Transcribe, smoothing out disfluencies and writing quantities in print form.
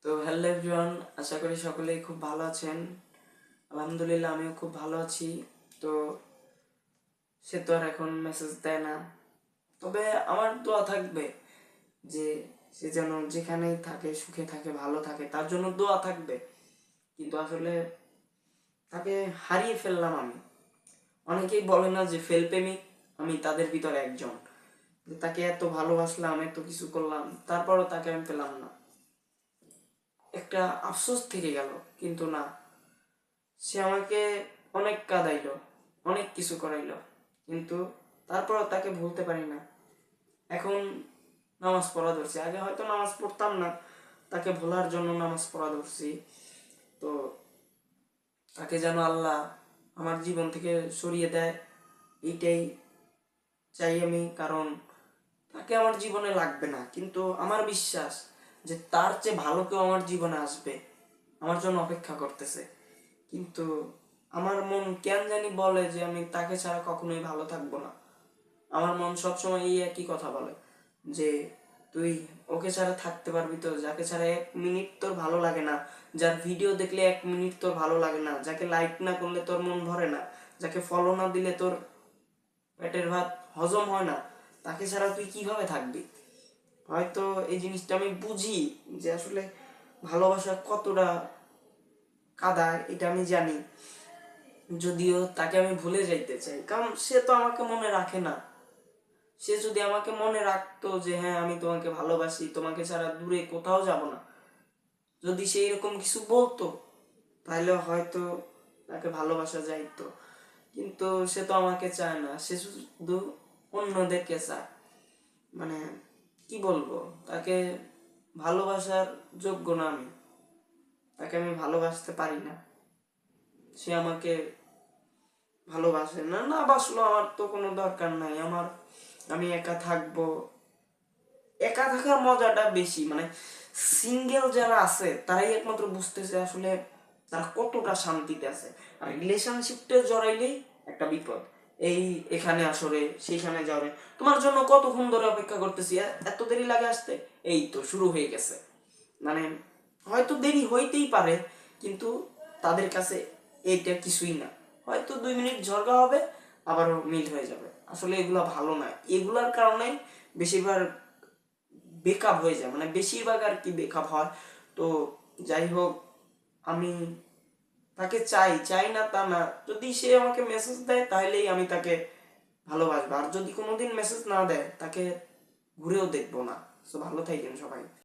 তো hello everyone, আশা করি সকলেই খুব ভালো আছেন। আলহামদুলিল্লাহ আমিও খুব ভালো আছি। তো সে তো আর এখন মেসেজ দেয় না, তবে আমার দোয়া থাকবে যে সে যেন যেখানেই থাকে সুখে থাকে, ভালো থাকে, তার জন্য দোয়া থাকবে। কিন্তু আসলে তাকে হারিয়ে ফেললাম আমি। অনেকেই বলে না যে ফেল প্রেমিক, আমি তাদের ভিতরে একজন। যে তাকে এত ভালোবাসলাম, এত কিছু করলাম, তারপরও তাকে আমি পেলাম না। একটা আফসোস থেকে গেল। কিন্তু না, সে আমাকে অনেক কাঁদাইলো, অনেক কিছু করাইলো, কিন্তু তারপরও তাকে ভুলতে পারি না। এখন নামাজ পড়া ধরছি, আগে হয়তো নামাজ পড়তাম না, তাকে ভোলার জন্য নামাজ পড়া ধরছি। তো তাকে যেন আল্লাহ আমার জীবন থেকে সরিয়ে দেয়, এইটাই চাই আমি। কারণ তাকে আমার জীবনে লাগবে না, কিন্তু আমার বিশ্বাস যে তার চেয়ে ভালো কেউ আমার জীবনে আসবে, আমার জন্য অপেক্ষা করতেছে। কিন্তু আমার মন কেন জানি বলে যে আমি তাকে ছাড়া কখনোই ভালো থাকবো না। আমার মন সবসময় এই একই কথা বলে যে তুই ওকে ছাড়া থাকতে পারবি তো, যাকে ছাড়া 1 মিনিট তোর ভালো লাগে না, যার ভিডিও দেখলে 1 মিনিট তোর ভালো লাগে না, যাকে লাইক না করলে তোর মন ভরে না, যাকে ফলো না দিলে তোর পেটের ভাত হজম হয় না, তাকে ছাড়া তুই কিভাবে থাকবি? হয়তো এই জিনিসটা আমি বুঝি যে আসলে ভালোবাসা কতটা কাদা, এটা আমি জানি। যদিও তাকে আমি ভুলে যাইতে চাই, কারণ সে তো আমাকে মনে রাখে না। সে যদি আমাকে মনে রাখতো যে হ্যাঁ আমি তোমাকে ভালোবাসি, তোমাকে ছাড়া দূরে কোথাও যাব না, যদি সে এরকম কিছু বলতো, তাহলে হয়তো তাকে ভালোবাসা যাইতো। কিন্তু সে তো আমাকে চায় না, সে শুধু অন্যদেরকে চায়। মানে কি বলবো, তাকে ভালোবাসার যোগ্য না আমি, তাকে আমি ভালোবাসতে পারি না। সে আমাকে ভালোবাসে না, না বাসলো আমার তো কোনো দরকার নাই। আমি একা থাকবো, একা থাকার মজাটা বেশি। মানে সিঙ্গেল যারা আছে তারাই একমাত্র বুঝতেছে আসলে তারা কতটা শান্তিতে আছে। আর রিলেশনশিপটা জড়াইলেই একটা বিপদ। এখানে আসরে সেইখানে যাওয়ারে, তোমার জন্য কতক্ষণ ধরে অপেক্ষা করতেছি, এত দেরি লাগে আসতে, এই তো শুরু হয়ে গেছে। মানে হয়তো দেরি হইতেই পারে, কিন্তু তাদের কাছে এইটা কিছুই না। হয়তো 2 মিনিট ঝরগা হবে, আবারও মিল হয়ে যাবে। আসলে এগুলা ভালো না, এগুলার কারণে বেশিরভাগ বেকআপ হয়ে যায়, মানে বেশিরভাগ আর কি বেকআপ হয়। তো যাই হোক, আমি তাকে চাই, চাই না তা না। যদি সে আমাকে মেসেজ দেয় তাহলেই আমি তাকে ভালোবাসবো, আর যদি কোনোদিন মেসেজ না দেয় তাকে ঘুরেও দেখবো না। তো ভালো থাকেন সবাই।